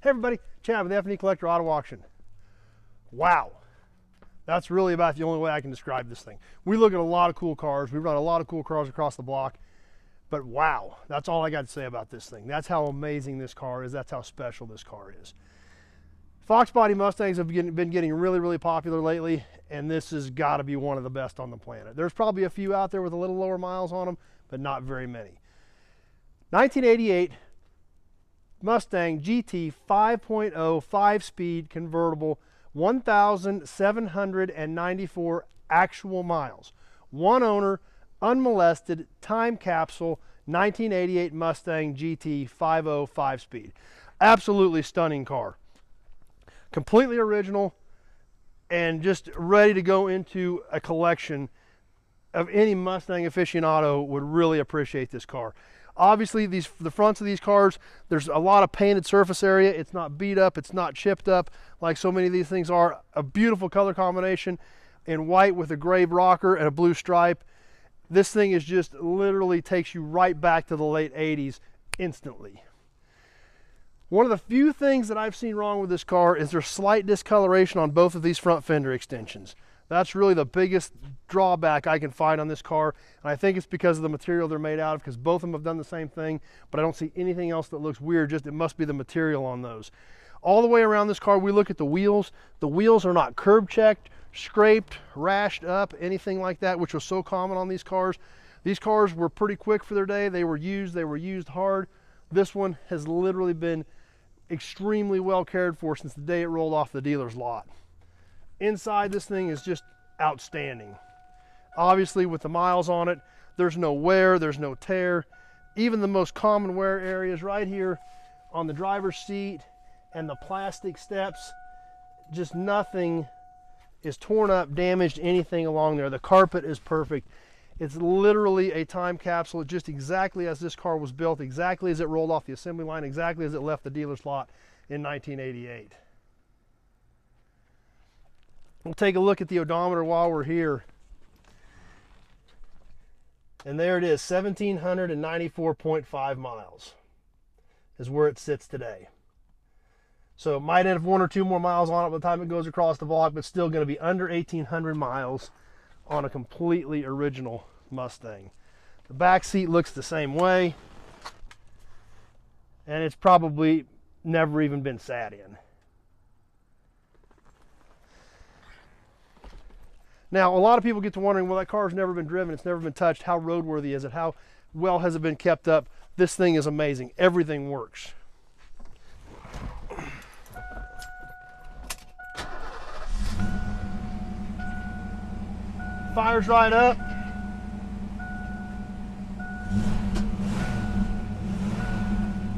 Hey everybody, Chad with F&E Collector Auto Auction. Wow, that's really about the only way I can describe this thing. We look at a lot of cool cars, we run a lot of cool cars across the block, but wow, that's all I got to say about this thing. That's how amazing this car is, that's how special this car is. Fox body Mustangs have been getting really popular lately, and this has got to be one of the best on the planet. There's probably a few out there with a little lower miles on them, but not very many. 1988 Mustang GT 5.0 5-speed convertible, 1,794 actual miles. One owner, unmolested, time capsule, 1988 Mustang GT 5.0 5-speed. Absolutely stunning car. Completely original and just ready to go into a collection of any Mustang aficionado would really appreciate this car. Obviously, the fronts of these cars, there's a lot of painted surface area. It's not beat up, it's not chipped up like so many of these things are. A beautiful color combination in white with a gray rocker and a blue stripe. This thing is just literally takes you right back to the late 80s instantly. One of the few things that I've seen wrong with this car is there's slight discoloration on both of these front fender extensions. That's really the biggest drawback I can find on this car, and I think it's because of the material they're made out of, because both of them have done the same thing, but I don't see anything else that looks weird, just it must be the material on those. All the way around this car, we look at the wheels. The wheels are not curb checked, scraped, rashed up, anything like that, which was so common on these cars. These cars were pretty quick for their day. They were used hard. This one has literally been extremely well cared for since the day it rolled off the dealer's lot. Inside, this thing is just outstanding. Obviously, with the miles on it, there's no wear, there's no tear. Even the most common wear areas right here on the driver's seat and the plastic steps, just nothing is torn up, damaged, anything along there. The carpet is perfect. It's literally a time capsule, just exactly as this car was built, exactly as it rolled off the assembly line, exactly as it left the dealer's lot in 1988. We'll take a look at the odometer while we're here. And there it is, 1,794.5 miles is where it sits today. So it might have 1 or 2 more miles on it by the time it goes across the block, but still going to be under 1,800 miles on a completely original Mustang. The back seat looks the same way, and it's probably never even been sat in. Now, a lot of people get to wondering, well, that car's never been driven, it's never been touched, how roadworthy is it, how well has it been kept up? This thing is amazing, everything works. Fires right up.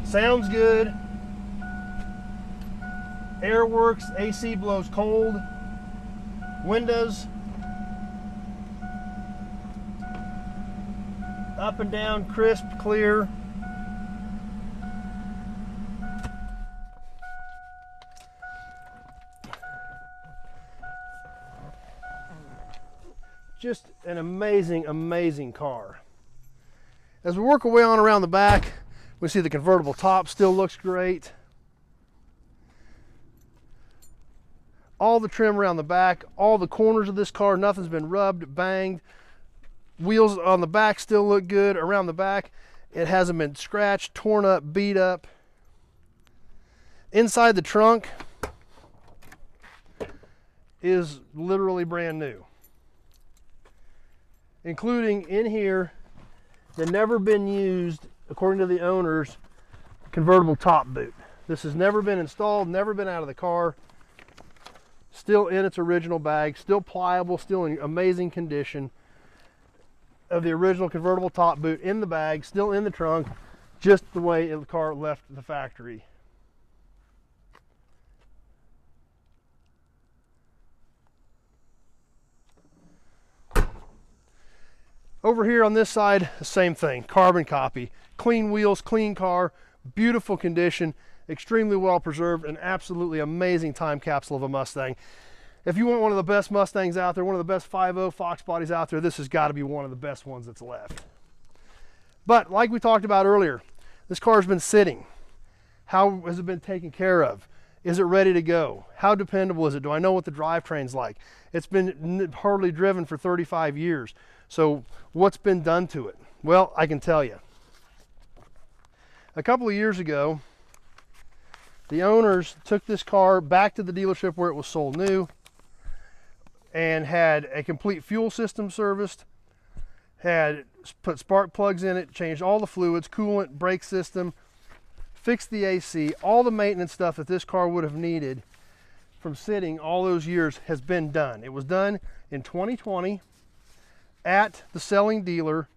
Sounds good. Air works, AC blows cold. Windows up and down, crisp, clear. Just an amazing car. As we work our way on around the back, we see the convertible top still looks great. All the trim around the back, all the corners of this car, nothing's been rubbed, banged. Wheels on the back still look good. Around the back, it hasn't been scratched, torn up, beat up. Inside the trunk is literally brand new, including in here the never been used, according to the owners, convertible top boot. This has never been installed, never been out of the car. Still in its original bag, still pliable, still in amazing condition of the original convertible top boot in the bag, still in the trunk, just the way the car left the factory. Over here on this side, the same thing, carbon copy. Clean wheels, clean car, beautiful condition, extremely well preserved, an absolutely amazing time capsule of a Mustang. If you want one of the best Mustangs out there, one of the best 5.0 Fox bodies out there, this has got to be one of the best ones that's left. But like we talked about earlier, this car's been sitting. How has it been taken care of? Is it ready to go? How dependable is it? Do I know what the drivetrain's like? It's been hardly driven for 35 years. So what's been done to it? Well, I can tell you. A couple of years ago, the owners took this car back to the dealership where it was sold new and had a complete fuel system serviced, had put spark plugs in it, changed all the fluids, coolant, brake system, fixed the AC. All the maintenance stuff that this car would have needed from sitting all those years has been done. It was done in 2020 at the selling dealer.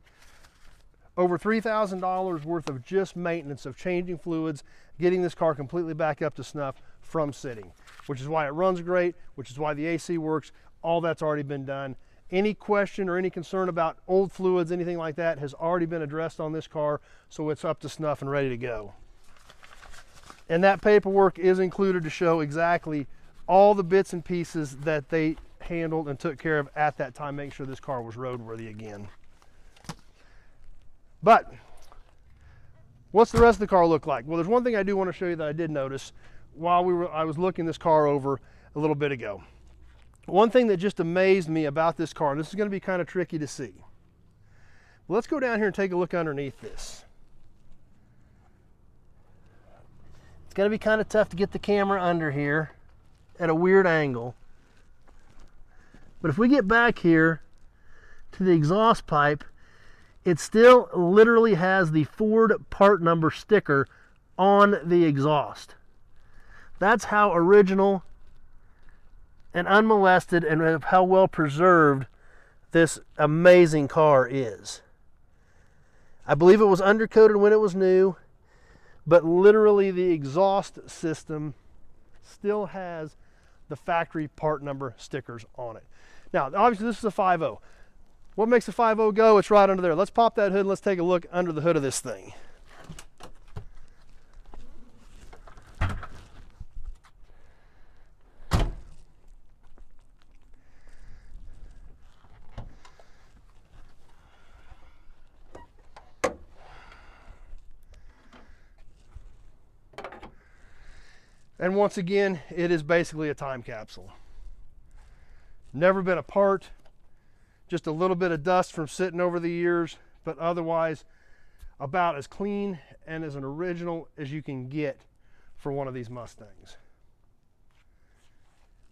Over $3,000 worth of just maintenance of changing fluids, getting this car completely back up to snuff from sitting, which is why it runs great, which is why the AC works. All that's already been done. Any question or any concern about old fluids, anything like that, has already been addressed on this car, so it's up to snuff and ready to go. And that paperwork is included to show exactly all the bits and pieces that they handled and took care of at that time, making sure this car was roadworthy again. But what's the rest of the car look like? Well, there's one thing I do want to show you that I did notice while I was looking this car over a little bit ago. One thing that just amazed me about this car, and this is going to be kind of tricky to see. Let's go down here and take a look underneath this. It's going to be kind of tough to get the camera under here at a weird angle. But if we get back here to the exhaust pipe, it still literally has the Ford part number sticker on the exhaust. That's how original and unmolested and how well preserved this amazing car is. I believe it was undercoated when it was new, but literally the exhaust system still has the factory part number stickers on it. Now, obviously this is a 5.0. What makes a 5.0 go? It's right under there. Let's pop that hood and let's take a look under the hood of this thing. And once again, it is basically a time capsule. Never been apart, just a little bit of dust from sitting over the years, but otherwise about as clean and as an original as you can get for one of these Mustangs.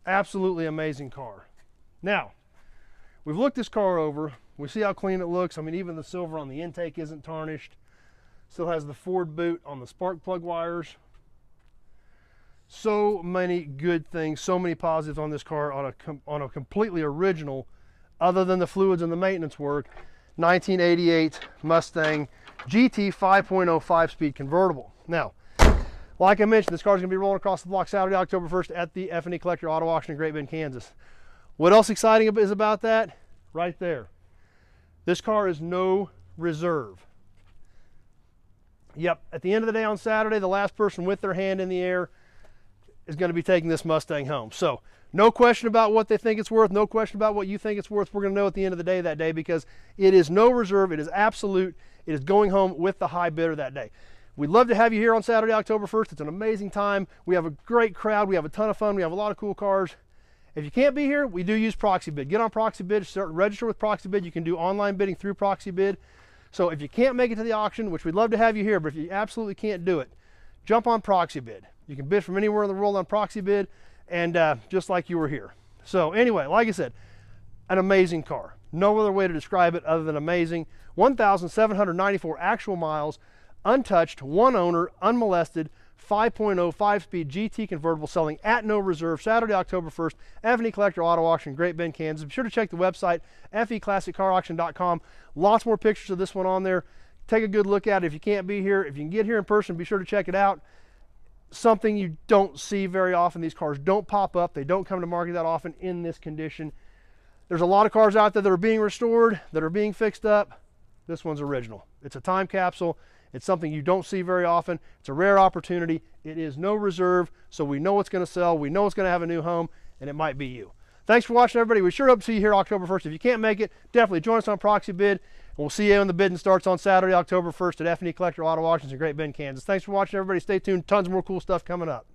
Absolutely amazing car. Now, we've looked this car over. We see how clean it looks. I mean, even the silver on the intake isn't tarnished. Still has the Ford boot on the spark plug wires. So many good things, so many positives on this car on a completely original, other than the fluids and the maintenance work, 1988 Mustang GT 5.0 5-speed convertible. Now, like I mentioned, this car is going to be rolling across the block Saturday, October 1st at the F&E Collector Auto Auction in Great Bend, Kansas. What else exciting is about that? Right there. This car is no reserve. Yep, at the end of the day on Saturday, the last person with their hand in the air is going to be taking this Mustang home. So no question about what they think it's worth, no question about what you think it's worth. We're going to know at the end of the day that day, because it is no reserve, it is absolute, it is going home with the high bidder that day. We'd love to have you here on Saturday, October 1st. It's an amazing time. We have a great crowd, we have a ton of fun, we have a lot of cool cars. If you can't be here, we do use ProxiBid. Get on ProxiBid, start register with ProxiBid. You can do online bidding through ProxiBid. So if you can't make it to the auction, which we'd love to have you here, but if you absolutely can't do it, jump on ProxiBid. You can bid from anywhere in the world on ProxiBid, and just like you were here. So anyway, like I said, an amazing car. No other way to describe it other than amazing. 1,794 actual miles, untouched, one owner, unmolested, 5.0 5-speed GT convertible, selling at no reserve Saturday, October 1st, F&E Collector Auto Auction, Great Bend, Kansas. Be sure to check the website, feclassiccarauction.com. Lots more pictures of this one on there. Take a good look at it if you can't be here. If you can get here in person, be sure to check it out. Something you don't see very often. These cars don't pop up. They don't come to market that often in this condition. There's a lot of cars out there that are being restored, that are being fixed up. This one's original. It's a time capsule. It's something you don't see very often. It's a rare opportunity. It is no reserve, so we know it's going to sell. We know it's going to have a new home, and it might be you. Thanks for watching, everybody. We sure hope to see you here October 1st. If you can't make it, definitely join us on ProxiBid. And we'll see you when the bidding starts on Saturday, October 1st at F&E Collector Auto Auctions in Great Bend, Kansas. Thanks for watching, everybody. Stay tuned. Tons more cool stuff coming up.